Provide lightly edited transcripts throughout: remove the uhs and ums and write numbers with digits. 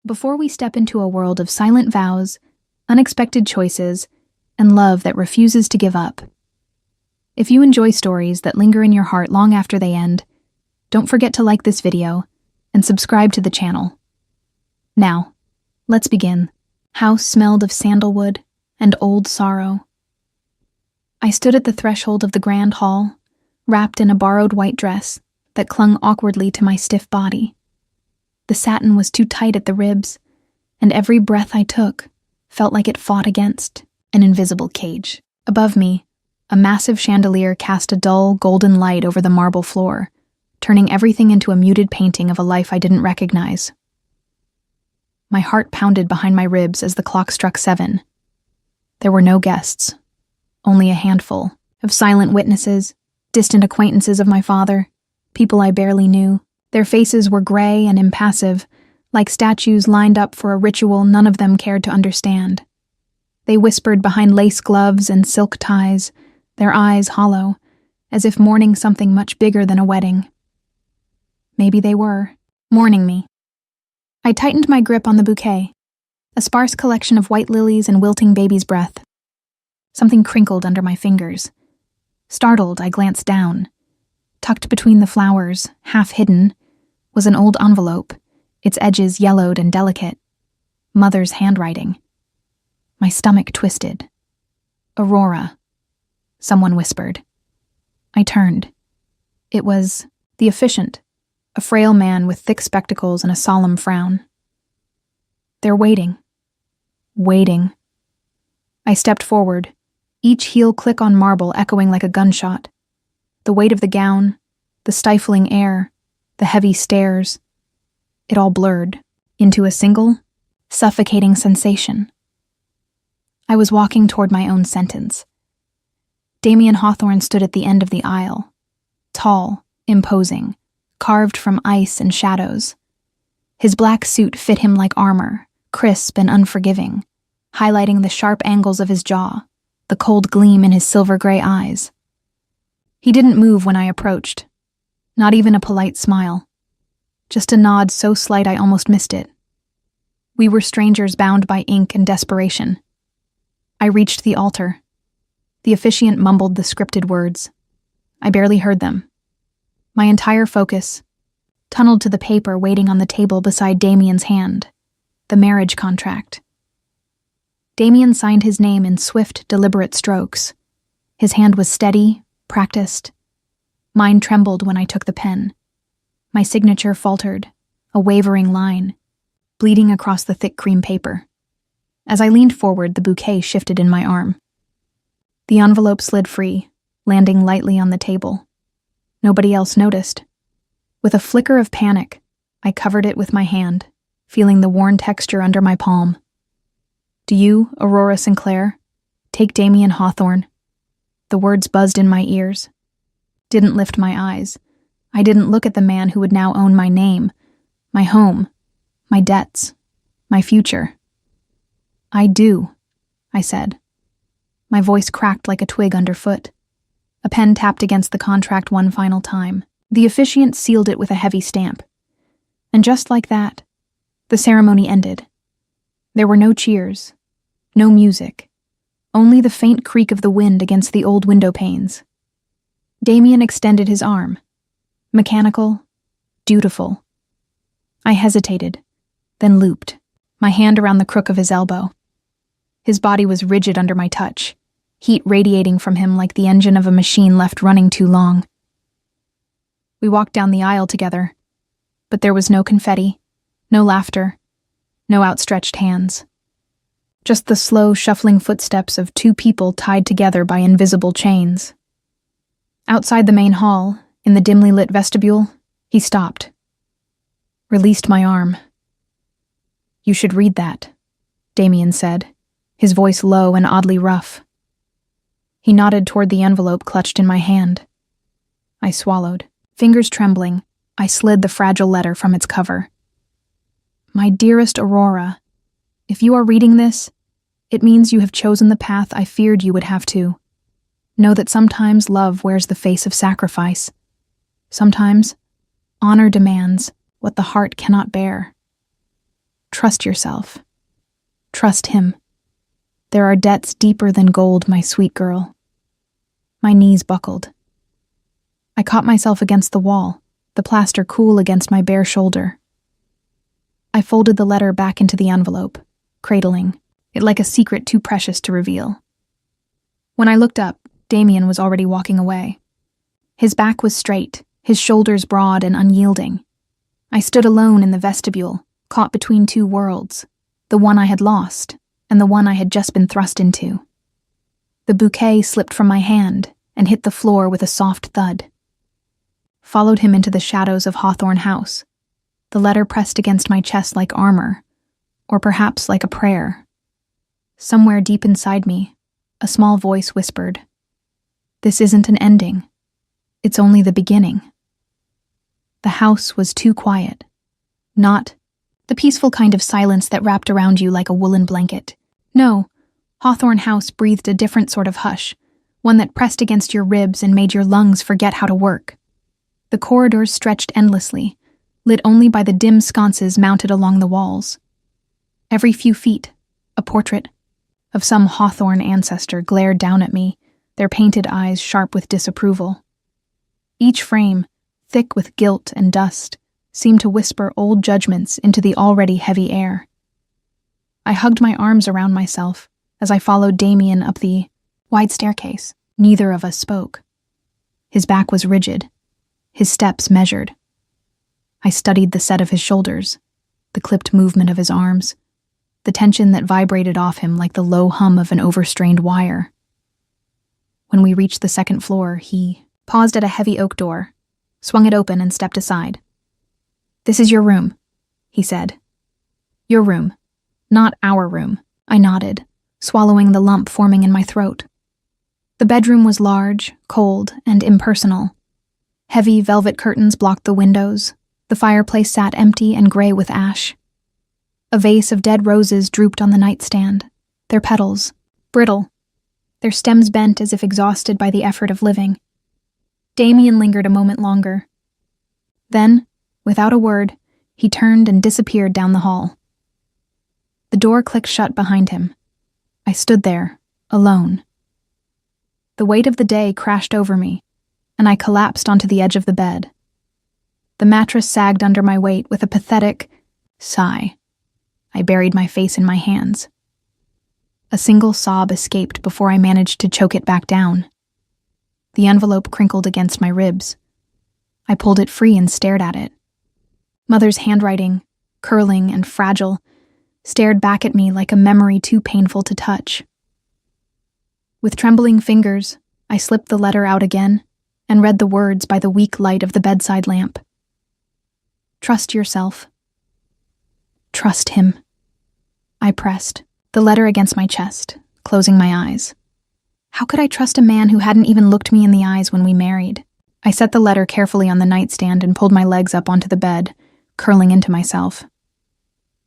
Before we step into a world of silent vows, unexpected choices, and love that refuses to give up. If you enjoy stories that linger in your heart long after they end, don't forget to like this video and subscribe to the channel. Now, let's begin. House smelled of sandalwood and old sorrow. I stood at the threshold of the grand hall, wrapped in a borrowed white dress that clung awkwardly to my stiff body. The satin was too tight at the ribs, and every breath I took felt like it fought against an invisible cage. Above me, a massive chandelier cast a dull, golden light over the marble floor, turning everything into a muted painting of a life I didn't recognize. My heart pounded behind my ribs as the clock struck 7. There were no guests, only a handful of silent witnesses, distant acquaintances of my father, people I barely knew. Their faces were gray and impassive, like statues lined up for a ritual none of them cared to understand. They whispered behind lace gloves and silk ties, their eyes hollow, as if mourning something much bigger than a wedding. Maybe they were, mourning me. I tightened my grip on the bouquet, a sparse collection of white lilies and wilting baby's breath. Something crinkled under my fingers. Startled, I glanced down. Tucked between the flowers, half hidden, was an old envelope, its edges yellowed and delicate. Mother's handwriting. My stomach twisted. "Aurora," someone whispered. I turned. It was the officiant, a frail man with thick spectacles and a solemn frown. They're waiting. Waiting. I stepped forward, each heel click on marble echoing like a gunshot. The weight of the gown, the stifling air, the heavy stares. It all blurred into a single, suffocating sensation. I was walking toward my own sentence. Damien Hawthorne stood at the end of the aisle, tall, imposing, carved from ice and shadows. His black suit fit him like armor, crisp and unforgiving, highlighting the sharp angles of his jaw, the cold gleam in his silver-gray eyes. He didn't move when I approached, not even a polite smile, just a nod so slight I almost missed it. We were strangers bound by ink and desperation. I reached the altar. The officiant mumbled the scripted words. I barely heard them. My entire focus tunneled to the paper waiting on the table beside Damien's hand, the marriage contract. Damien signed his name in swift, deliberate strokes. His hand was steady, practiced. Mine trembled when I took the pen. My signature faltered, a wavering line, bleeding across the thick cream paper. As I leaned forward, the bouquet shifted in my arm. The envelope slid free, landing lightly on the table. Nobody else noticed. With a flicker of panic, I covered it with my hand, feeling the worn texture under my palm. "Do you, Aurora Sinclair, take Damien Hawthorne?" The words buzzed in my ears. Didn't lift my eyes. I didn't look at the man who would now own my name, my home, my debts, my future. "I do," I said. My voice cracked like a twig underfoot. A pen tapped against the contract one final time. The officiant sealed it with a heavy stamp. And just like that, the ceremony ended. There were no cheers, no music, only the faint creak of the wind against the old window panes. Damien extended his arm. Mechanical, dutiful. I hesitated, then looped, my hand around the crook of his elbow. His body was rigid under my touch, heat radiating from him like the engine of a machine left running too long. We walked down the aisle together, but there was no confetti, no laughter, no outstretched hands. Just the slow, shuffling footsteps of two people tied together by invisible chains. Outside the main hall, in the dimly lit vestibule, he stopped. Released my arm. "You should read that," Damien said, his voice low and oddly rough. He nodded toward the envelope clutched in my hand. I swallowed. Fingers trembling, I slid the fragile letter from its cover. "My dearest Aurora, if you are reading this, it means you have chosen the path I feared you would have to. Know that sometimes love wears the face of sacrifice. Sometimes honor demands what the heart cannot bear. Trust yourself. Trust him. There are debts deeper than gold, my sweet girl. My knees buckled. I caught myself against the wall, the plaster cool against my bare shoulder. I folded the letter back into the envelope, cradling it like a secret too precious to reveal. When I looked up, Damien was already walking away. His back was straight, his shoulders broad and unyielding. I stood alone in the vestibule, caught between two worlds, the one I had lost and the one I had just been thrust into. The bouquet slipped from my hand and hit the floor with a soft thud. Followed him into the shadows of Hawthorne House, the letter pressed against my chest like armor, or perhaps like a prayer. Somewhere deep inside me, a small voice whispered, "This isn't an ending. It's only the beginning." The house was too quiet. Not the peaceful kind of silence that wrapped around you like a woolen blanket. No, Hawthorne House breathed a different sort of hush, one that pressed against your ribs and made your lungs forget how to work. The corridors stretched endlessly, lit only by the dim sconces mounted along the walls. Every few feet, a portrait of some Hawthorne ancestor glared down at me, their painted eyes sharp with disapproval. Each frame, thick with guilt and dust, seemed to whisper old judgments into the already heavy air. I hugged my arms around myself as I followed Damien up the wide staircase. Neither of us spoke. His back was rigid, his steps measured. I studied the set of his shoulders, the clipped movement of his arms, the tension that vibrated off him like the low hum of an overstrained wire. When we reached the second floor, he paused at a heavy oak door, swung it open and stepped aside. "This is your room," he said. "Your room, not our room," I nodded, swallowing the lump forming in my throat. The bedroom was large, cold, and impersonal. Heavy velvet curtains blocked the windows. The fireplace sat empty and gray with ash. A vase of dead roses drooped on the nightstand, their petals brittle, their stems bent as if exhausted by the effort of living. Damien lingered a moment longer. Then, without a word, he turned and disappeared down the hall. The door clicked shut behind him. I stood there, alone. The weight of the day crashed over me, and I collapsed onto the edge of the bed. The mattress sagged under my weight with a pathetic sigh. I buried my face in my hands. A single sob escaped before I managed to choke it back down. The envelope crinkled against my ribs. I pulled it free and stared at it. Mother's handwriting, curling and fragile, stared back at me like a memory too painful to touch. With trembling fingers, I slipped the letter out again and read the words by the weak light of the bedside lamp. Trust yourself. Trust him. I pressed the letter against my chest, closing my eyes. How could I trust a man who hadn't even looked me in the eyes when we married? I set the letter carefully on the nightstand and pulled my legs up onto the bed, curling into myself.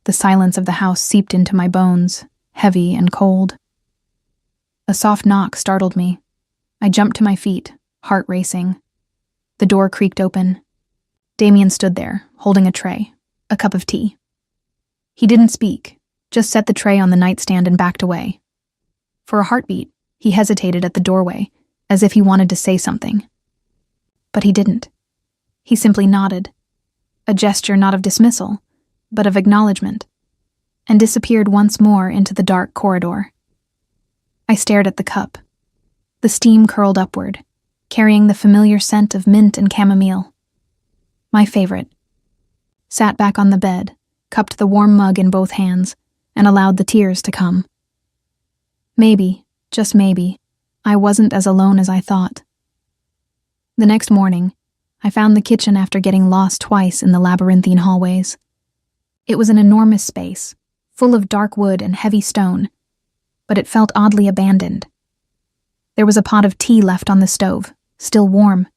The silence of the house seeped into my bones, heavy and cold. A soft knock startled me. I jumped to my feet, heart racing. The door creaked open. Damien stood there, holding a tray, a cup of tea. He didn't speak, just set the tray on the nightstand and backed away. For a heartbeat, he hesitated at the doorway, as if he wanted to say something. But he didn't. He simply nodded, a gesture not of dismissal, but of acknowledgement, and disappeared once more into the dark corridor. I stared at the cup. The steam curled upward, carrying the familiar scent of mint and chamomile. My favorite. Sat back on the bed, cupped the warm mug in both hands, and allowed the tears to come. Maybe, just maybe, I wasn't as alone as I thought. The next morning, I found the kitchen after getting lost twice in the labyrinthine hallways. It was an enormous space, full of dark wood and heavy stone, but it felt oddly abandoned. There was a pot of tea left on the stove, still warm.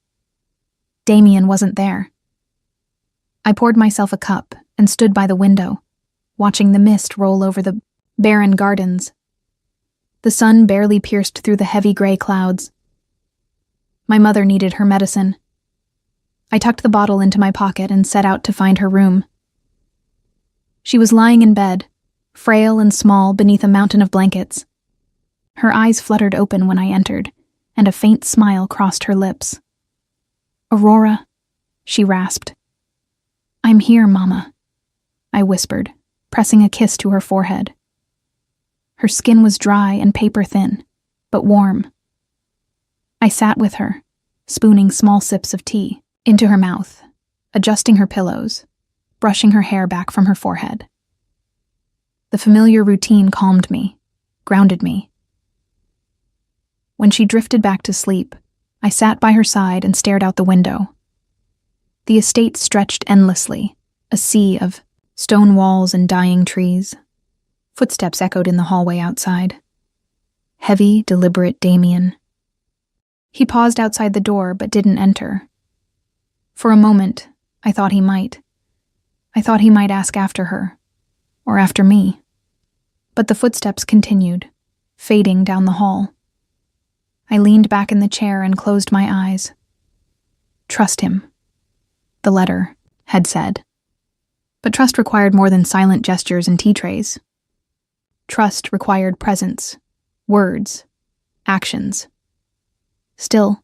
Damien wasn't there. I poured myself a cup and stood by the window, watching the mist roll over the barren gardens. The sun barely pierced through the heavy gray clouds. My mother needed her medicine. I tucked the bottle into my pocket and set out to find her room. She was lying in bed, frail and small beneath a mountain of blankets. Her eyes fluttered open when I entered, and a faint smile crossed her lips. "Aurora," she rasped. "I'm here, Mama," I whispered, pressing a kiss to her forehead. Her skin was dry and paper-thin, but warm. I sat with her, spooning small sips of tea into her mouth, adjusting her pillows, brushing her hair back from her forehead. The familiar routine calmed me, grounded me. When she drifted back to sleep, I sat by her side and stared out the window. The estate stretched endlessly, a sea of stone walls and dying trees. Footsteps echoed in the hallway outside. Heavy, deliberate Damien. He paused outside the door but didn't enter. For a moment, I thought he might. I thought he might ask after her, or after me. But the footsteps continued, fading down the hall. I leaned back in the chair and closed my eyes. "Trust him," the letter had said. But trust required more than silent gestures and tea trays. Trust required presence, words, actions. Still,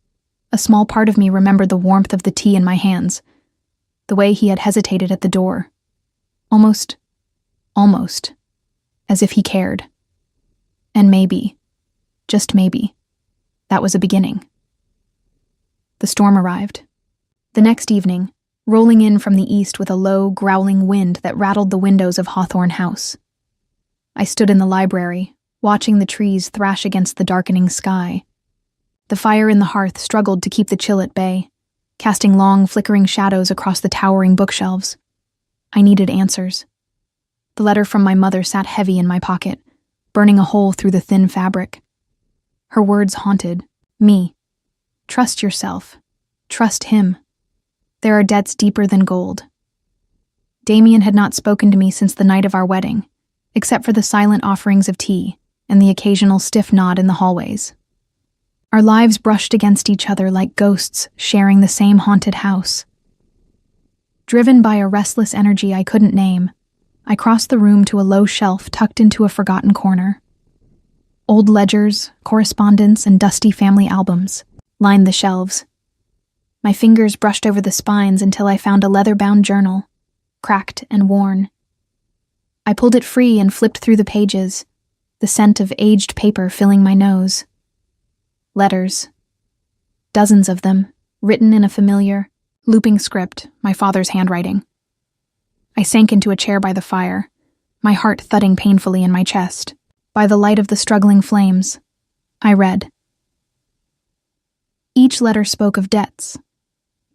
a small part of me remembered the warmth of the tea in my hands, the way he had hesitated at the door. Almost, as if he cared. And maybe, just maybe, that was a beginning. The storm arrived. The next evening, rolling in from the east with a low, growling wind that rattled the windows of Hawthorne House. I stood in the library, watching the trees thrash against the darkening sky. The fire in the hearth struggled to keep the chill at bay, casting long, flickering shadows across the towering bookshelves. I needed answers. The letter from my mother sat heavy in my pocket, burning a hole through the thin fabric. Her words haunted me. Trust yourself. Trust him. There are debts deeper than gold. Damien had not spoken to me since the night of our wedding, except for the silent offerings of tea and the occasional stiff nod in the hallways. Our lives brushed against each other like ghosts sharing the same haunted house. Driven by a restless energy I couldn't name, I crossed the room to a low shelf tucked into a forgotten corner. Old ledgers, correspondence, and dusty family albums lined the shelves. My fingers brushed over the spines until I found a leather-bound journal, cracked and worn. I pulled it free and flipped through the pages, the scent of aged paper filling my nose. Letters. Dozens of them, written in a familiar, looping script, my father's handwriting. I sank into a chair by the fire, my heart thudding painfully in my chest. By the light of the struggling flames, I read. Each letter spoke of debts.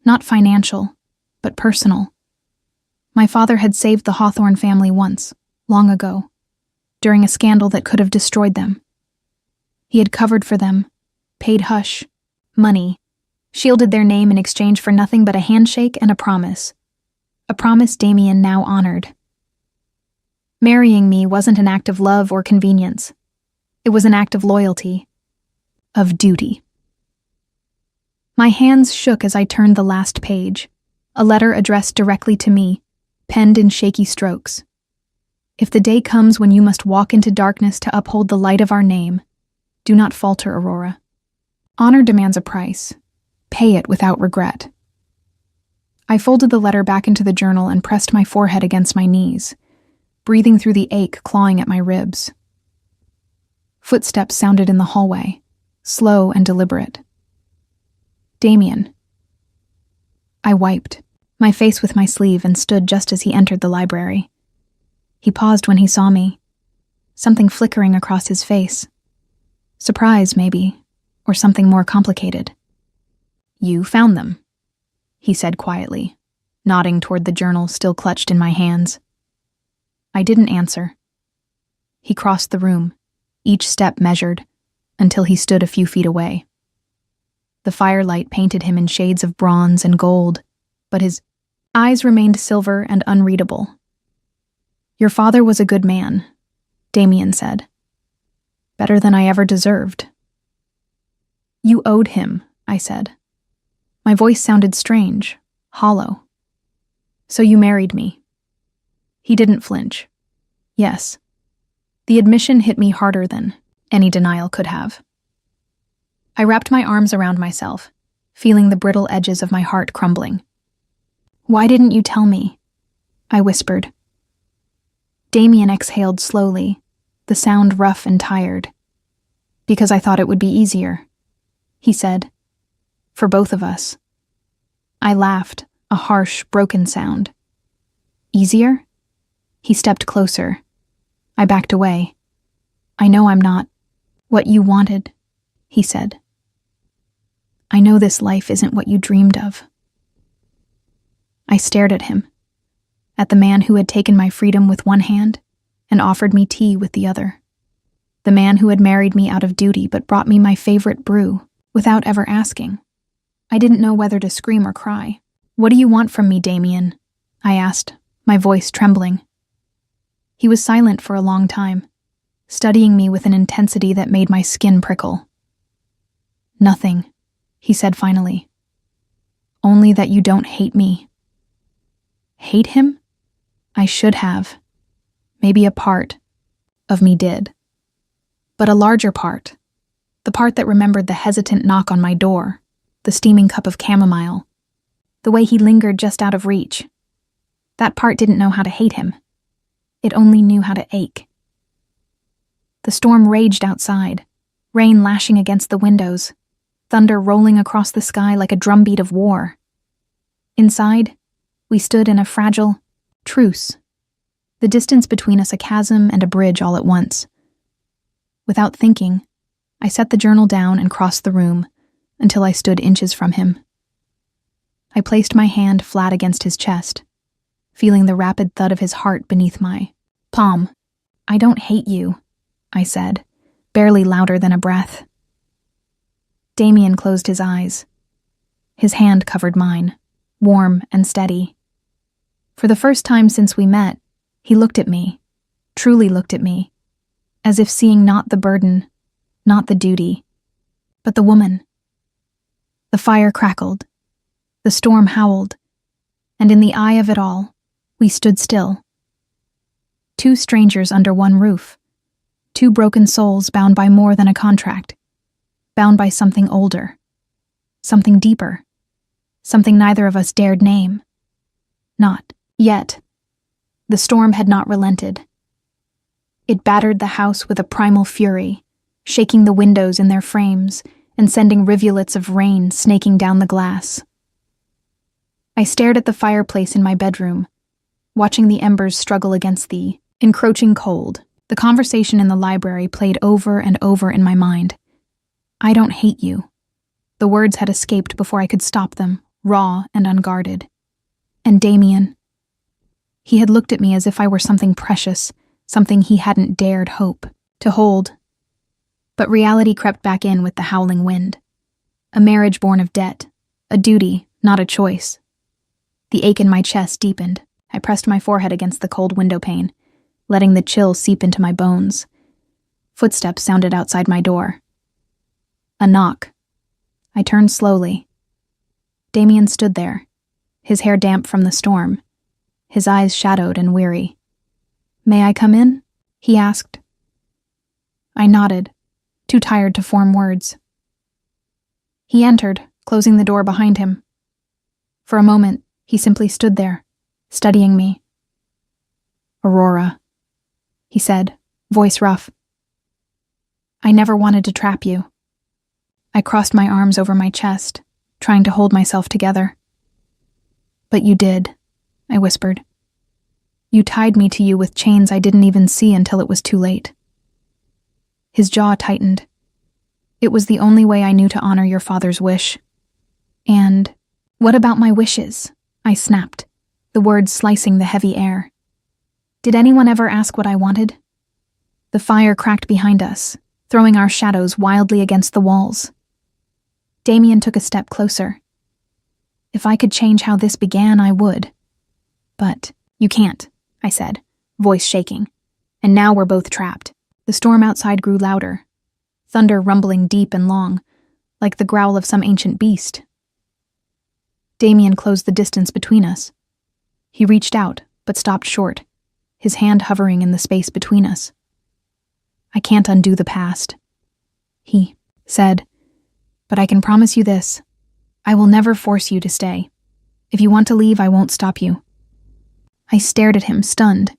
Not financial, but personal. My father had saved the Hawthorne family once, long ago, during a scandal that could have destroyed them. He had covered for them, paid hush, money, shielded their name in exchange for nothing but a handshake and a promise Damien now honored. Marrying me wasn't an act of love or convenience. It was an act of loyalty, of duty. My hands shook as I turned the last page, a letter addressed directly to me, penned in shaky strokes. If the day comes when you must walk into darkness to uphold the light of our name, do not falter, Aurora. Honor demands a price. Pay it without regret. I folded the letter back into the journal and pressed my forehead against my knees, breathing through the ache clawing at my ribs. Footsteps sounded in the hallway, slow and deliberate. Damien. I wiped my face with my sleeve and stood just as he entered the library. He paused when he saw me, something flickering across his face. Surprise, maybe, or something more complicated. You found them, he said quietly, nodding toward the journal still clutched in my hands. I didn't answer. He crossed the room, each step measured, until he stood a few feet away. The firelight painted him in shades of bronze and gold, but his eyes remained silver and unreadable. Your father was a good man, Damien said. Better than I ever deserved. You owed him, I said. My voice sounded strange, hollow. So you married me. He didn't flinch. Yes. The admission hit me harder than any denial could have. I wrapped my arms around myself, feeling the brittle edges of my heart crumbling. "Why didn't you tell me?" I whispered. Damien exhaled slowly, the sound rough and tired. "Because I thought it would be easier," he said. "For both of us." I laughed, a harsh, broken sound. "Easier?" He stepped closer. I backed away. "I know I'm not what you wanted," he said. "I know this life isn't what you dreamed of." I stared at him, at the man who had taken my freedom with one hand and offered me tea with the other. The man who had married me out of duty but brought me my favorite brew without ever asking. I didn't know whether to scream or cry. "What do you want from me, Damien?" I asked, my voice trembling. He was silent for a long time, studying me with an intensity that made my skin prickle. "Nothing," he said finally. "Only that you don't hate me." Hate him? I should have. Maybe a part of me did. But a larger part, the part that remembered the hesitant knock on my door, the steaming cup of chamomile, the way he lingered just out of reach. That part didn't know how to hate him. It only knew how to ache. The storm raged outside, rain lashing against the windows, thunder rolling across the sky like a drumbeat of war. Inside, we stood in a fragile truce, the distance between us a chasm and a bridge all at once. Without thinking, I set the journal down and crossed the room until I stood inches from him. I placed my hand flat against his chest, feeling the rapid thud of his heart beneath my palm. "I don't hate you," I said, barely louder than a breath. Damien closed his eyes. His hand covered mine, warm and steady. For the first time since we met, he looked at me, truly looked at me, as if seeing not the burden, not the duty, but the woman. The fire crackled, the storm howled, and in the eye of it all, we stood still. Two strangers under one roof, two broken souls bound by more than a contract, bound by something older, something deeper, something neither of us dared name. Not yet. The storm had not relented. It battered the house with a primal fury, shaking the windows in their frames and sending rivulets of rain snaking down the glass. I stared at the fireplace in my bedroom, watching the embers struggle against the encroaching cold. The conversation in the library played over and over in my mind. "I don't hate you." The words had escaped before I could stop them, raw and unguarded. And Damien. He had looked at me as if I were something precious, something he hadn't dared hope to hold. But reality crept back in with the howling wind. A marriage born of debt, a duty, not a choice. The ache in my chest deepened. I pressed my forehead against the cold window pane, letting the chill seep into my bones. Footsteps sounded outside my door. A knock. I turned slowly. Damien stood there, his hair damp from the storm, his eyes shadowed and weary. "May I come in?" he asked. I nodded, too tired to form words. He entered, closing the door behind him. For a moment, he simply stood there, studying me. "Aurora," he said, voice rough. "I never wanted to trap you." I crossed my arms over my chest, trying to hold myself together. "But you did," I whispered. "You tied me to you with chains I didn't even see until it was too late." His jaw tightened. "It was the only way I knew to honor your father's wish." "And what about my wishes?" I snapped, the words slicing the heavy air. "Did anyone ever ask what I wanted?" The fire cracked behind us, throwing our shadows wildly against the walls. Damien took a step closer. "If I could change how this began, I would." "But you can't," I said, voice shaking. And now we're both trapped. The storm outside grew louder, thunder rumbling deep and long, like the growl of some ancient beast. Damien closed the distance between us. He reached out, but stopped short, his hand hovering in the space between us. "I can't undo the past," he said, "but I can promise you this. I will never force you to stay. If you want to leave, I won't stop you." I stared at him, stunned.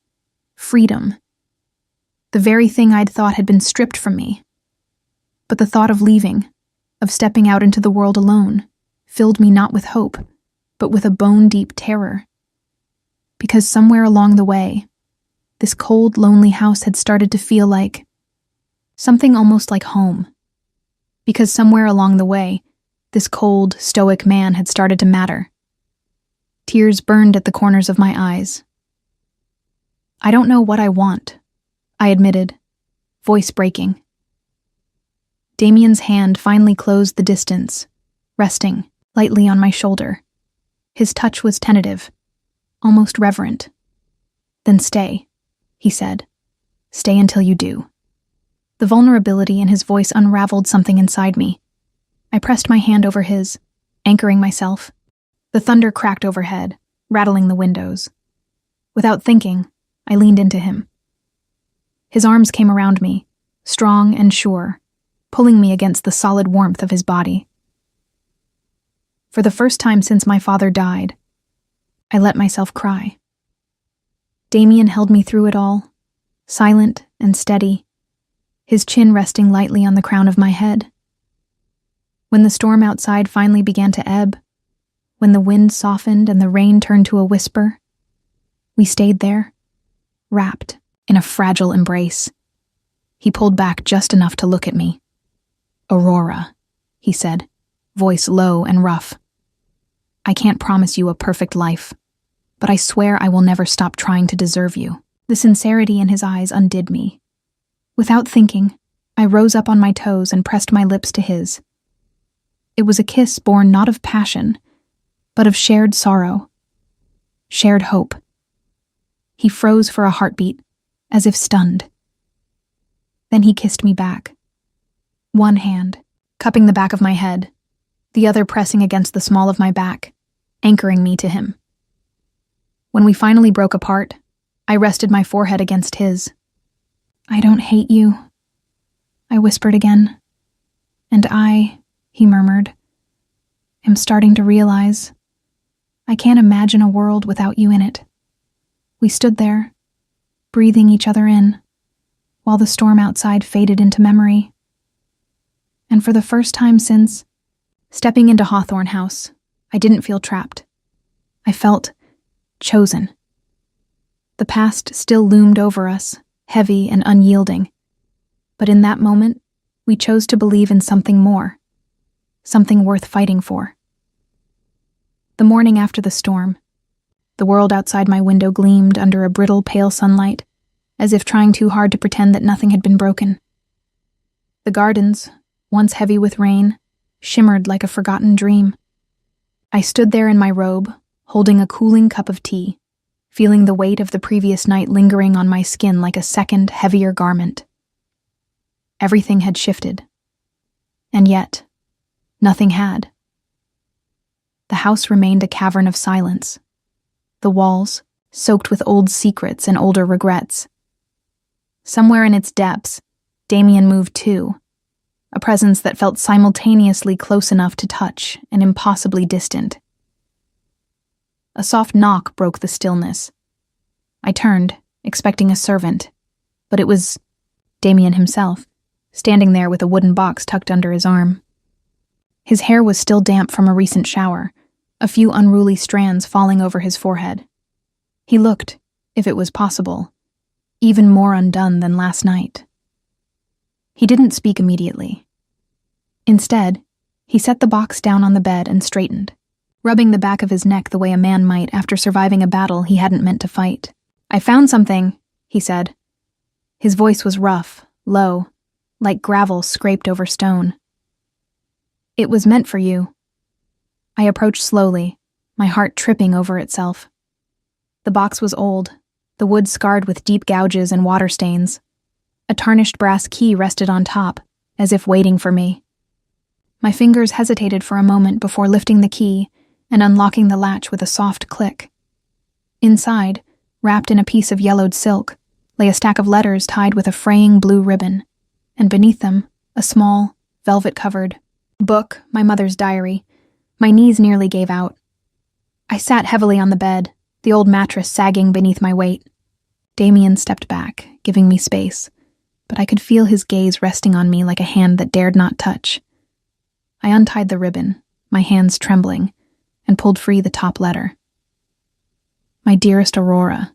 Freedom. The very thing I'd thought had been stripped from me. But the thought of leaving, of stepping out into the world alone, filled me not with hope, but with a bone-deep terror. Because somewhere along the way, this cold, lonely house had started to feel like something almost like home. Because somewhere along the way, this cold, stoic man had started to matter. Tears burned at the corners of my eyes. "I don't know what I want," I admitted, voice breaking. Damien's hand finally closed the distance, resting lightly on my shoulder. His touch was tentative, almost reverent. "Then stay," he said. "Stay until you do." The vulnerability in his voice unraveled something inside me. I pressed my hand over his, anchoring myself. The thunder cracked overhead, rattling the windows. Without thinking, I leaned into him. His arms came around me, strong and sure, pulling me against the solid warmth of his body. For the first time since my father died, I let myself cry. Damien held me through it all, silent and steady, his chin resting lightly on the crown of my head. When the storm outside finally began to ebb, when the wind softened and the rain turned to a whisper, we stayed there, wrapped in a fragile embrace. He pulled back just enough to look at me. "Aurora," he said, voice low and rough. "I can't promise you a perfect life, but I swear I will never stop trying to deserve you." The sincerity in his eyes undid me. Without thinking, I rose up on my toes and pressed my lips to his. It was a kiss born not of passion, but of shared sorrow, shared hope. He froze for a heartbeat, as if stunned. Then he kissed me back. One hand, cupping the back of my head, the other pressing against the small of my back, anchoring me to him. When we finally broke apart, I rested my forehead against his. "I don't hate you," I whispered again. "And he murmured, "am starting to realize I can't imagine a world without you in it." We stood there, breathing each other in, while the storm outside faded into memory. And for the first time since stepping into Hawthorne House, I didn't feel trapped. I felt chosen. The past still loomed over us, heavy and unyielding. But in that moment, we chose to believe in something more, something worth fighting for. The morning after the storm, the world outside my window gleamed under a brittle, pale sunlight, as if trying too hard to pretend that nothing had been broken. The gardens, once heavy with rain, shimmered like a forgotten dream. I stood there in my robe, holding a cooling cup of tea, feeling the weight of the previous night lingering on my skin like a second, heavier garment. Everything had shifted. And yet, nothing had. The house remained a cavern of silence. The walls, soaked with old secrets and older regrets. Somewhere in its depths, Damien moved too, a presence that felt simultaneously close enough to touch and impossibly distant. A soft knock broke the stillness. I turned, expecting a servant, but it was Damien himself, standing there with a wooden box tucked under his arm. His hair was still damp from a recent shower, a few unruly strands falling over his forehead. He looked, if it was possible, even more undone than last night. He didn't speak immediately. Instead, he set the box down on the bed and straightened, rubbing the back of his neck the way a man might after surviving a battle he hadn't meant to fight. "I found something," he said. His voice was rough, low, like gravel scraped over stone. "It was meant for you." I approached slowly, my heart tripping over itself. The box was old, the wood scarred with deep gouges and water stains. A tarnished brass key rested on top, as if waiting for me. My fingers hesitated for a moment before lifting the key and unlocking the latch with a soft click. Inside, Wrapped in a piece of yellowed silk, lay a stack of letters tied with a fraying blue ribbon, and beneath them, a small, velvet-covered book, my mother's diary. My knees nearly gave out. I sat heavily on the bed, the old mattress sagging beneath my weight. Damien stepped back, giving me space, but I could feel his gaze resting on me like a hand that dared not touch. I untied the ribbon, my hands trembling, and pulled free the top letter. My dearest Aurora,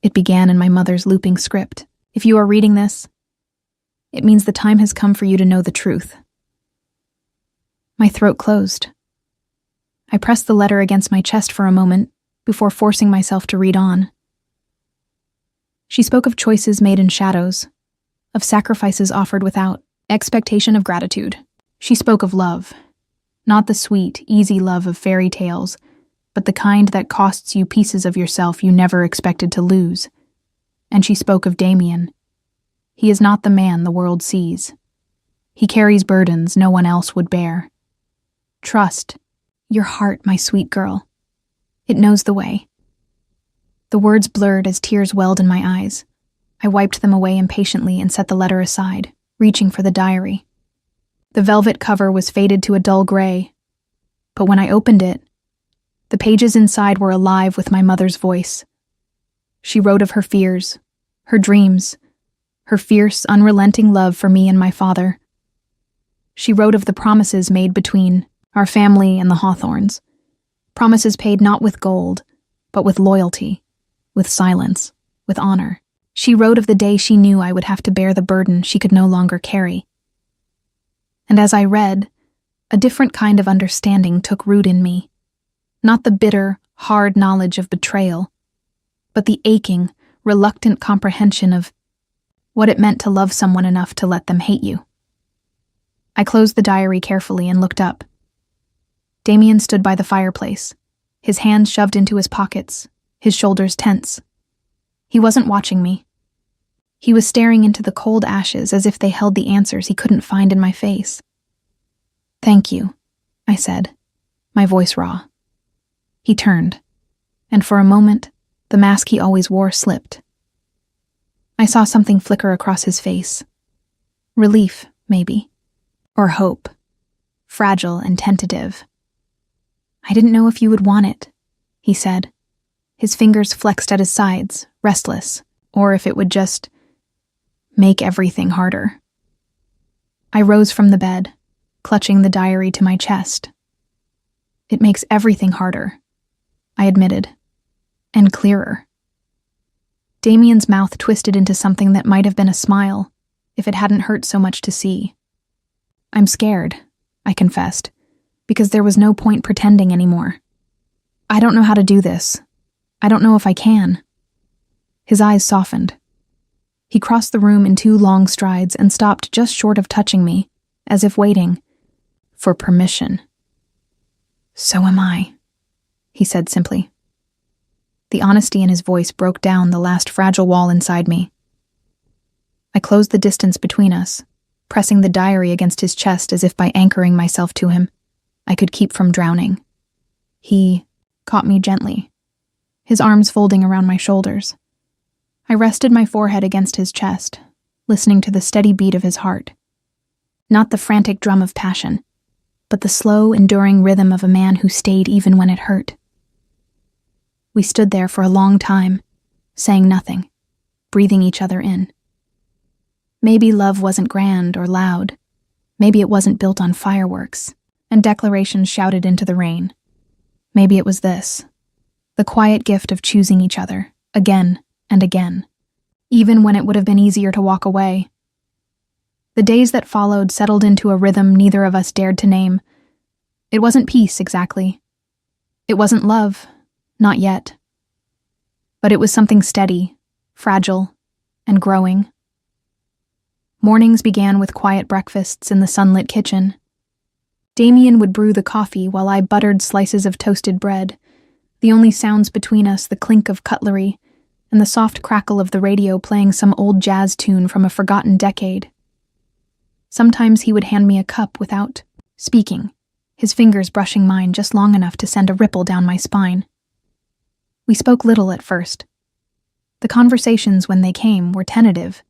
it began in my mother's looping script. If you are reading this, it means the time has come for you to know the truth. My throat closed. I pressed the letter against my chest for a moment before forcing myself to read on. She spoke of choices made in shadows, of sacrifices offered without expectation of gratitude. She spoke of love, not the sweet, easy love of fairy tales, but the kind that costs you pieces of yourself you never expected to lose. And she spoke of Damien. He is not the man the world sees. He carries burdens no one else would bear. Trust your heart, my sweet girl. It knows the way. The words blurred as tears welled in my eyes. I wiped them away impatiently and set the letter aside, reaching for the diary. The velvet cover was faded to a dull gray, but when I opened it, the pages inside were alive with my mother's voice. She wrote of her fears, her dreams, her fierce, unrelenting love for me and my father. She wrote of the promises made between our family and the Hawthorns, promises paid not with gold, but with loyalty, with silence, with honor. She wrote of the day she knew I would have to bear the burden she could no longer carry. And as I read, a different kind of understanding took root in me. Not the bitter, hard knowledge of betrayal, but the aching, reluctant comprehension of what it meant to love someone enough to let them hate you. I closed the diary carefully and looked up. Damien stood by the fireplace, his hands shoved into his pockets, his shoulders tense. He wasn't watching me. He was staring into the cold ashes as if they held the answers he couldn't find in my face. "Thank you," I said, my voice raw. He turned, and for a moment, the mask he always wore slipped. I saw something flicker across his face. Relief, maybe. Or hope. Fragile and tentative. "I didn't know if you would want it," he said. His fingers flexed at his sides, restless, or if it would just make everything harder. I rose from the bed, clutching the diary to my chest. "It makes everything harder," I admitted, and clearer. Damien's mouth twisted into something that might have been a smile, if it hadn't hurt so much to see. "I'm scared," I confessed, because there was no point pretending anymore. "I don't know how to do this. I don't know if I can." His eyes softened. He crossed the room in 2 long strides and stopped just short of touching me, as if waiting for permission. "So am I," he said simply. The honesty in his voice broke down the last fragile wall inside me. I closed the distance between us, pressing the diary against his chest as if by anchoring myself to him, I could keep from drowning. He caught me gently, his arms folding around my shoulders. I rested my forehead against his chest, listening to the steady beat of his heart. Not the frantic drum of passion, but the slow, enduring rhythm of a man who stayed even when it hurt. We stood there for a long time, saying nothing, breathing each other in. Maybe love wasn't grand or loud. Maybe it wasn't built on fireworks and declarations shouted into the rain. Maybe it was this, the quiet gift of choosing each other, again and again, even when it would have been easier to walk away. The days that followed settled into a rhythm neither of us dared to name. It wasn't peace, exactly. It wasn't love, not yet. But it was something steady, fragile, and growing. Mornings began with quiet breakfasts in the sunlit kitchen. Damien would brew the coffee while I buttered slices of toasted bread, the only sounds between us the clink of cutlery and the soft crackle of the radio playing some old jazz tune from a forgotten decade. Sometimes he would hand me a cup without speaking, his fingers brushing mine just long enough to send a ripple down my spine. We spoke little at first. The conversations, when they came, were tentative,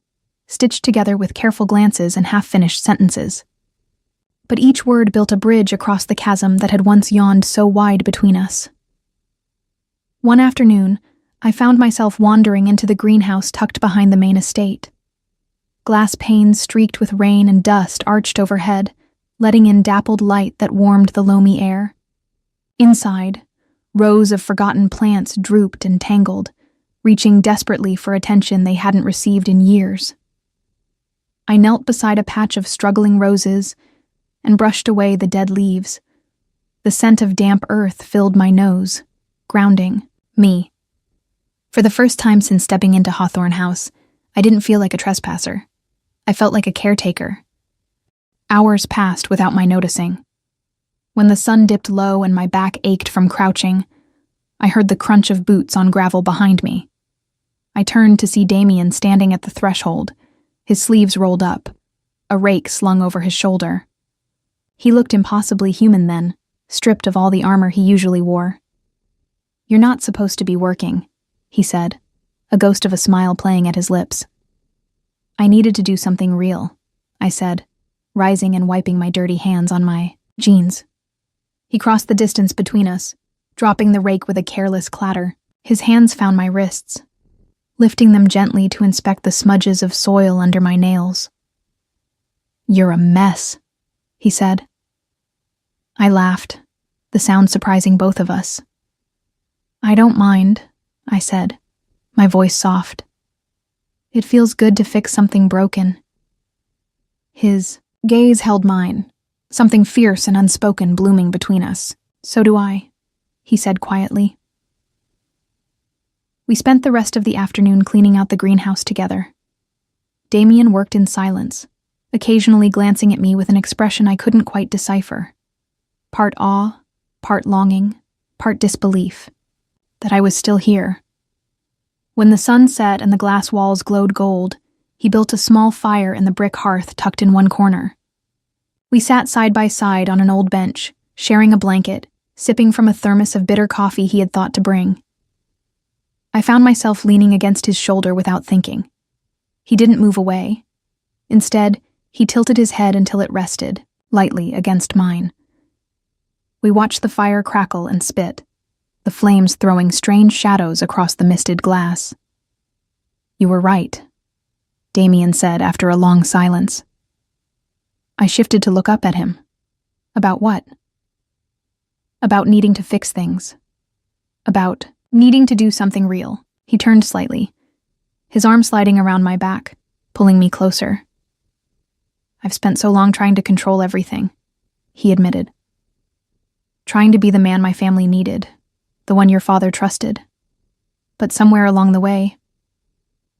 stitched together with careful glances and half-finished sentences. But each word built a bridge across the chasm that had once yawned so wide between us. One afternoon, I found myself wandering into the greenhouse tucked behind the main estate. Glass panes streaked with rain and dust arched overhead, letting in dappled light that warmed the loamy air. Inside, rows of forgotten plants drooped and tangled, reaching desperately for attention they hadn't received in years. I knelt beside a patch of struggling roses and brushed away the dead leaves. The scent of damp earth filled my nose, grounding me. For the first time since stepping into Hawthorne House, I didn't feel like a trespasser. I felt like a caretaker. Hours passed without my noticing. When the sun dipped low and my back ached from crouching, I heard the crunch of boots on gravel behind me. I turned to see Damien standing at the threshold, his sleeves rolled up, a rake slung over his shoulder. He looked impossibly human then, stripped of all the armor he usually wore. "You're not supposed to be working," he said, a ghost of a smile playing at his lips. "I needed to do something real," I said, rising and wiping my dirty hands on my jeans. He crossed the distance between us, dropping the rake with a careless clatter. His hands found my wrists, lifting them gently to inspect the smudges of soil under my nails. "You're a mess," he said. I laughed, the sound surprising both of us. "I don't mind," I said, my voice soft. "It feels good to fix something broken." His gaze held mine, something fierce and unspoken blooming between us. "So do I," he said quietly. We spent the rest of the afternoon cleaning out the greenhouse together. Damien worked in silence, occasionally glancing at me with an expression I couldn't quite decipher. Part awe, part longing, part disbelief that I was still here. When the sun set and the glass walls glowed gold, he built a small fire in the brick hearth tucked in one corner. We sat side by side on an old bench, sharing a blanket, sipping from a thermos of bitter coffee he had thought to bring. I found myself leaning against his shoulder without thinking. He didn't move away. Instead, he tilted his head until it rested, lightly, against mine. We watched the fire crackle and spit, the flames throwing strange shadows across the misted glass. "You were right," Damien said after a long silence. I shifted to look up at him. About what? About needing to fix things. About needing to do something real. He turned slightly, his arm sliding around my back, pulling me closer. "I've spent so long trying to control everything," he admitted. "Trying to be the man my family needed, the one your father trusted. But somewhere along the way,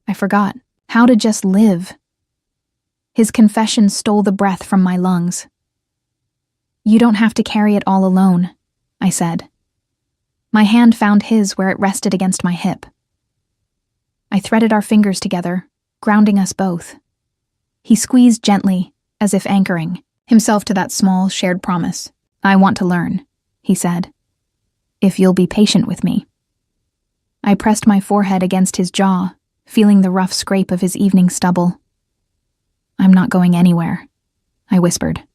I forgot how to just live." His confession stole the breath from my lungs. "You don't have to carry it all alone," I said. My hand found his where it rested against my hip. I threaded our fingers together, grounding us both. He squeezed gently, as if anchoring himself to that small, shared promise. "I want to learn," he said, "if you'll be patient with me." I pressed my forehead against his jaw, feeling the rough scrape of his evening stubble. "I'm not going anywhere," I whispered.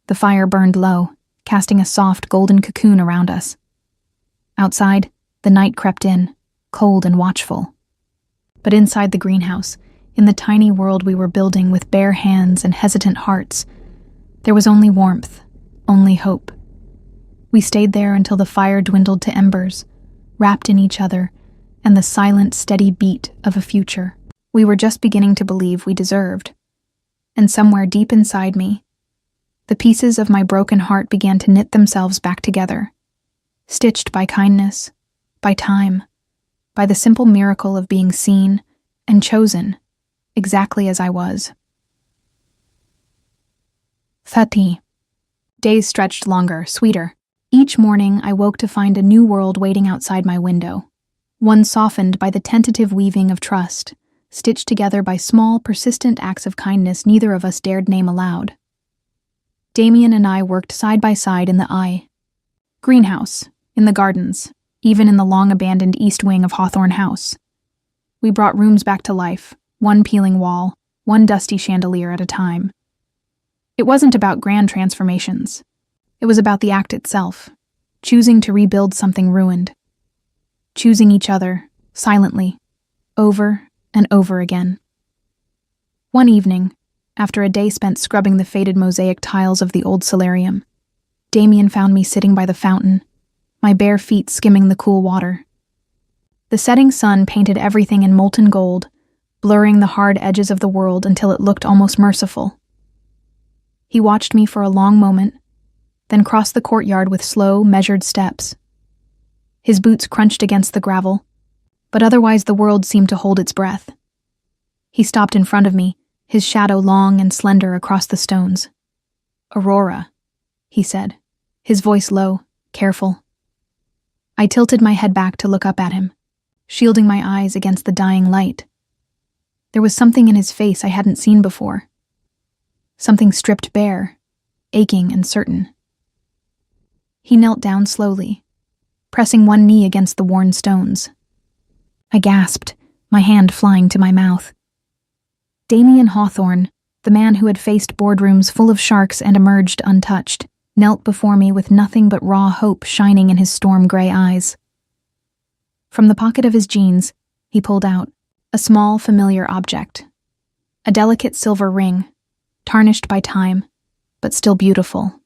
The fire burned low, casting a soft, golden cocoon around us. Outside, the night crept in, cold and watchful. But inside the greenhouse, in the tiny world we were building with bare hands and hesitant hearts, there was only warmth, only hope. We stayed there until the fire dwindled to embers, wrapped in each other, and the silent, steady beat of a future we were just beginning to believe we deserved. And somewhere deep inside me, the pieces of my broken heart began to knit themselves back together, stitched by kindness, by time, by the simple miracle of being seen and chosen, exactly as I was. 30. Days stretched longer, sweeter. Each morning I woke to find a new world waiting outside my window, one softened by the tentative weaving of trust, stitched together by small, persistent acts of kindness neither of us dared name aloud. Damien and I worked side by side in the greenhouse, in the gardens, even in the long-abandoned east wing of Hawthorne House. We brought rooms back to life, one peeling wall, one dusty chandelier at a time. It wasn't about grand transformations. It was about the act itself, choosing to rebuild something ruined. Choosing each other, silently, over and over again. One evening, after a day spent scrubbing the faded mosaic tiles of the old solarium, Damien found me sitting by the fountain, my bare feet skimming the cool water. The setting sun painted everything in molten gold, blurring the hard edges of the world until it looked almost merciful. He watched me for a long moment, then crossed the courtyard with slow, measured steps. His boots crunched against the gravel, but otherwise the world seemed to hold its breath. He stopped in front of me, his shadow long and slender across the stones. "Aurora," he said, his voice low, careful. I tilted my head back to look up at him, shielding my eyes against the dying light. There was something in his face I hadn't seen before. Something stripped bare, aching and certain. He knelt down slowly, pressing one knee against the worn stones. I gasped, my hand flying to my mouth. Damien Hawthorne, the man who had faced boardrooms full of sharks and emerged untouched, knelt before me with nothing but raw hope shining in his storm-gray eyes. From the pocket of his jeans, he pulled out a small, familiar object. A delicate silver ring, tarnished by time, but still beautiful.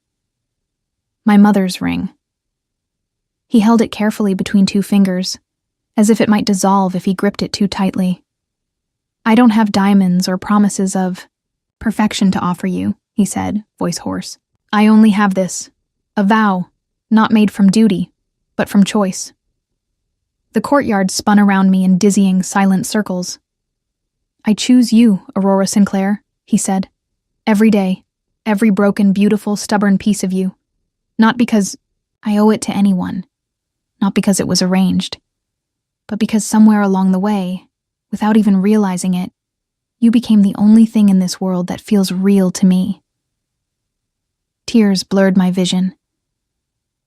My mother's ring. He held it carefully between two fingers, as if it might dissolve if he gripped it too tightly. "I don't have diamonds or promises of perfection to offer you," he said, voice hoarse. "I only have this, a vow, not made from duty, but from choice." The courtyard spun around me in dizzying, silent circles. "I choose you, Aurora Sinclair," he said. "Every day, every broken, beautiful, stubborn piece of you. Not because I owe it to anyone, not because it was arranged, but because somewhere along the way, without even realizing it, you became the only thing in this world that feels real to me." Tears blurred my vision.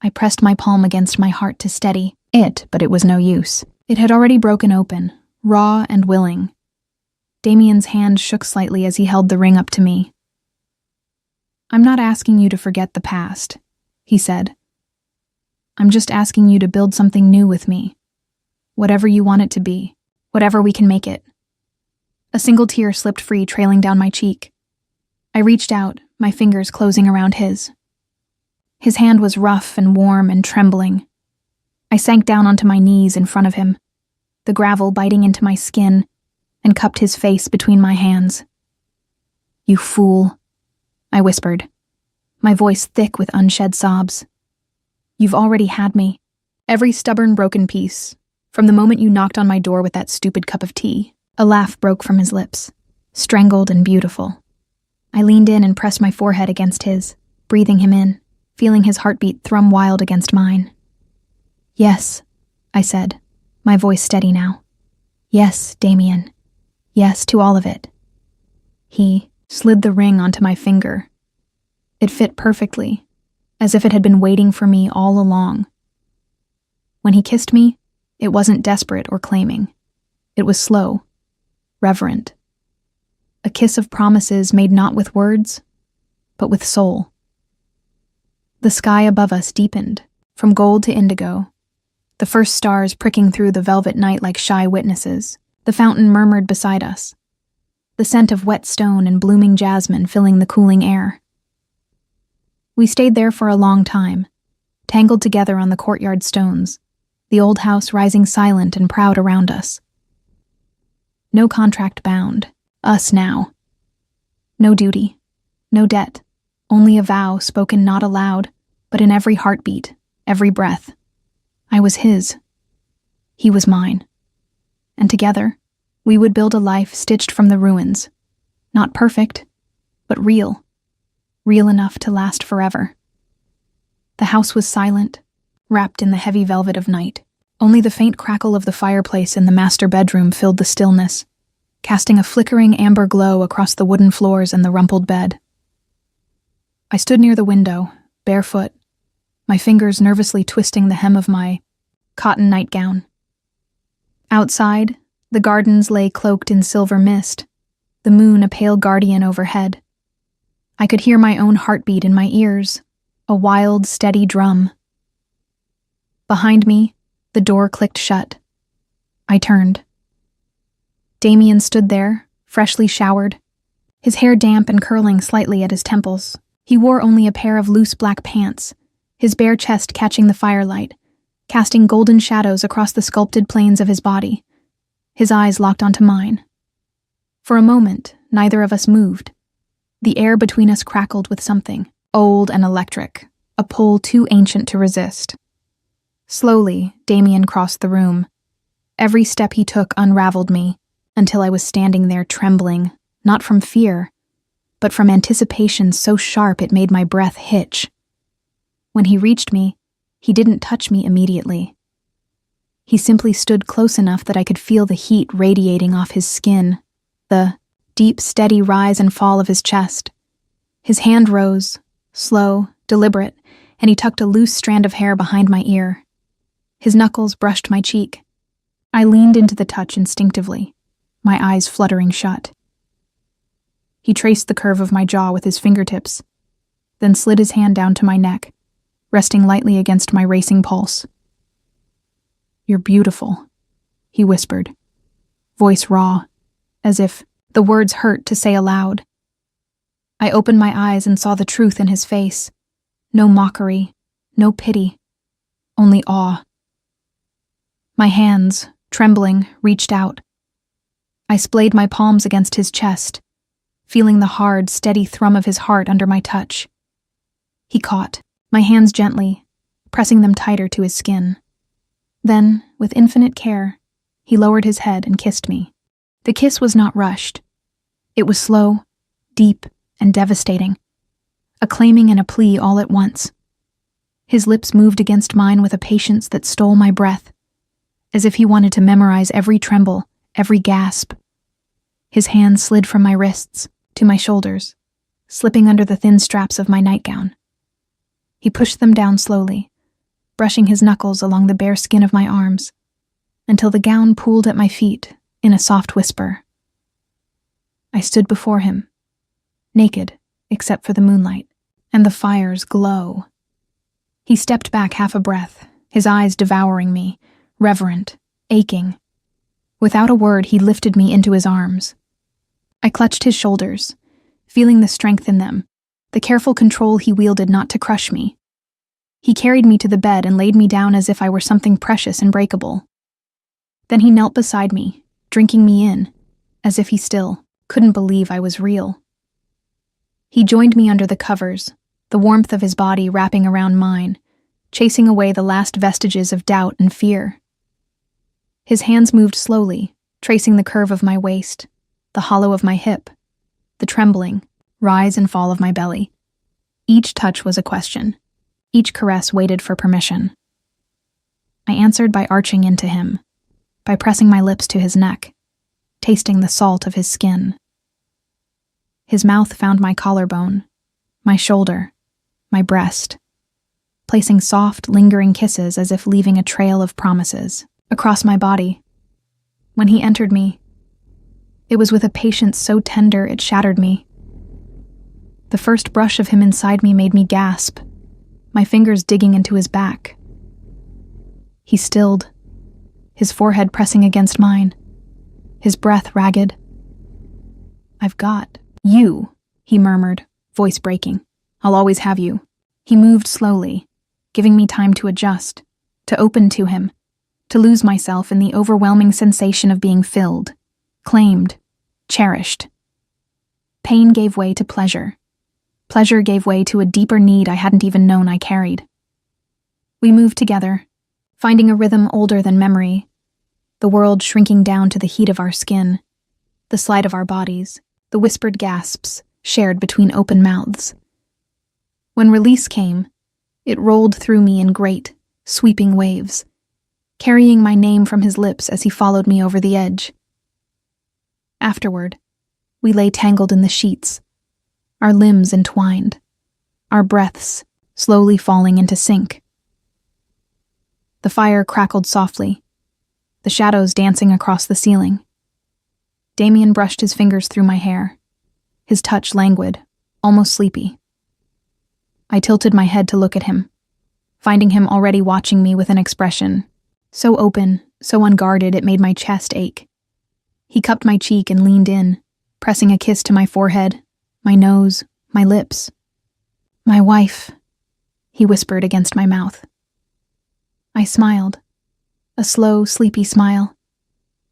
I pressed my palm against my heart to steady it, but it was no use. It had already broken open, raw and willing. Damien's hand shook slightly as he held the ring up to me. "I'm not asking you to forget the past," he said. "I'm just asking you to build something new with me. Whatever you want it to be, whatever we can make it." A single tear slipped free, trailing down my cheek. I reached out, my fingers closing around his. His hand was rough and warm and trembling. I sank down onto my knees in front of him, the gravel biting into my skin, and cupped his face between my hands. "You fool," I whispered, my voice thick with unshed sobs. "You've already had me. Every stubborn, broken piece, from the moment you knocked on my door with that stupid cup of tea." A laugh broke from his lips, strangled and beautiful. I leaned in and pressed my forehead against his, breathing him in, feeling his heartbeat thrum wild against mine. "Yes," I said, my voice steady now. "Yes, Damien. Yes to all of it." He slid the ring onto my finger. It fit perfectly, as if it had been waiting for me all along. When he kissed me, it wasn't desperate or claiming. It was slow, reverent. A kiss of promises made not with words, but with soul. The sky above us deepened, from gold to indigo, the first stars pricking through the velvet night like shy witnesses. The fountain murmured beside us, the scent of wet stone and blooming jasmine filling the cooling air. We stayed there for a long time, tangled together on the courtyard stones, the old house rising silent and proud around us. No contract bound, us now. No duty, no debt, only a vow spoken not aloud, but in every heartbeat, every breath. I was his. He was mine. And together, we would build a life stitched from the ruins. Not perfect, but real. Real enough to last forever. The house was silent, wrapped in the heavy velvet of night. Only the faint crackle of the fireplace in the master bedroom filled the stillness, casting a flickering amber glow across the wooden floors and the rumpled bed. I stood near the window, barefoot, my fingers nervously twisting the hem of my cotton nightgown. Outside, The gardens lay cloaked in silver mist, the moon a pale guardian overhead. I could hear my own heartbeat in my ears, a wild, steady drum. Behind me, the door clicked shut. I turned. Damien stood there, freshly showered, his hair damp and curling slightly at his temples. He wore only a pair of loose black pants, his bare chest catching the firelight, casting golden shadows across the sculpted planes of his body. His eyes locked onto mine. For a moment, neither of us moved. The air between us crackled with something, old and electric, a pull too ancient to resist. Slowly, Damien crossed the room. Every step he took unraveled me, until I was standing there trembling, not from fear, but from anticipation so sharp it made my breath hitch. When he reached me, he didn't touch me immediately. He simply stood close enough that I could feel the heat radiating off his skin, the deep, steady rise and fall of his chest. His hand rose, slow, deliberate, and he tucked a loose strand of hair behind my ear. His knuckles brushed my cheek. I leaned into the touch instinctively, my eyes fluttering shut. He traced the curve of my jaw with his fingertips, then slid his hand down to my neck, resting lightly against my racing pulse. "You're beautiful," he whispered, voice raw, as if the words hurt to say aloud. I opened my eyes and saw the truth in his face. No mockery, no pity, only awe. My hands, trembling, reached out. I splayed my palms against his chest, feeling the hard, steady thrum of his heart under my touch. He caught my hands gently, pressing them tighter to his skin. Then, with infinite care, he lowered his head and kissed me. The kiss was not rushed. It was slow, deep, and devastating, a claiming and a plea all at once. His lips moved against mine with a patience that stole my breath, as if he wanted to memorize every tremble, every gasp. His hands slid from my wrists to my shoulders, slipping under the thin straps of my nightgown. He pushed them down slowly, brushing his knuckles along the bare skin of my arms, until the gown pooled at my feet in a soft whisper. I stood before him, naked except for the moonlight and the fire's glow. He stepped back half a breath, his eyes devouring me, reverent, aching. Without a word, he lifted me into his arms. I clutched his shoulders, feeling the strength in them, the careful control he wielded not to crush me. He carried me to the bed and laid me down as if I were something precious and breakable. Then he knelt beside me, drinking me in, as if he still couldn't believe I was real. He joined me under the covers, the warmth of his body wrapping around mine, chasing away the last vestiges of doubt and fear. His hands moved slowly, tracing the curve of my waist, the hollow of my hip, the trembling, rise and fall of my belly. Each touch was a question. Each caress waited for permission. I answered by arching into him, by pressing my lips to his neck, tasting the salt of his skin. His mouth found my collarbone, my shoulder, my breast, placing soft, lingering kisses as if leaving a trail of promises across my body. When he entered me, it was with a patience so tender it shattered me. The first brush of him inside me made me gasp, my fingers digging into his back. He stilled, his forehead pressing against mine, his breath ragged. "I've got you," he murmured, voice breaking. "I'll always have you." He moved slowly, giving me time to adjust, to open to him, to lose myself in the overwhelming sensation of being filled, claimed, cherished. Pain gave way to pleasure. Pleasure gave way to a deeper need I hadn't even known I carried. We moved together, finding a rhythm older than memory, the world shrinking down to the heat of our skin, the slide of our bodies, the whispered gasps shared between open mouths. When release came, it rolled through me in great, sweeping waves, carrying my name from his lips as he followed me over the edge. Afterward, we lay tangled in the sheets, our limbs entwined, our breaths slowly falling into sync. The fire crackled softly, the shadows dancing across the ceiling. Damien brushed his fingers through my hair, his touch languid, almost sleepy. I tilted my head to look at him, finding him already watching me with an expression so open, so unguarded it made my chest ache. He cupped my cheek and leaned in, pressing a kiss to my forehead, my nose, my lips. "My wife," he whispered against my mouth. I smiled, a slow, sleepy smile,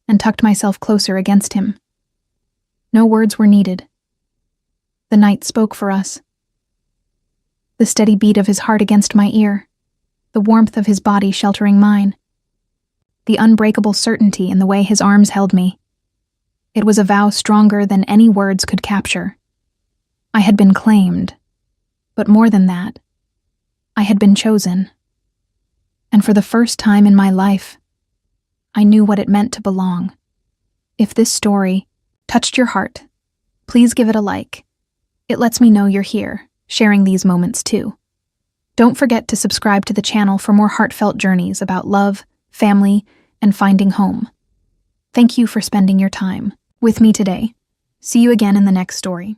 and tucked myself closer against him. No words were needed. The night spoke for us. The steady beat of his heart against my ear, the warmth of his body sheltering mine, the unbreakable certainty in the way his arms held me. It was a vow stronger than any words could capture. I had been claimed, but more than that, I had been chosen. And for the first time in my life, I knew what it meant to belong. If this story touched your heart, please give it a like. It lets me know you're here, sharing these moments too. Don't forget to subscribe to the channel for more heartfelt journeys about love, family, and finding home. Thank you for spending your time with me today. See you again in the next story.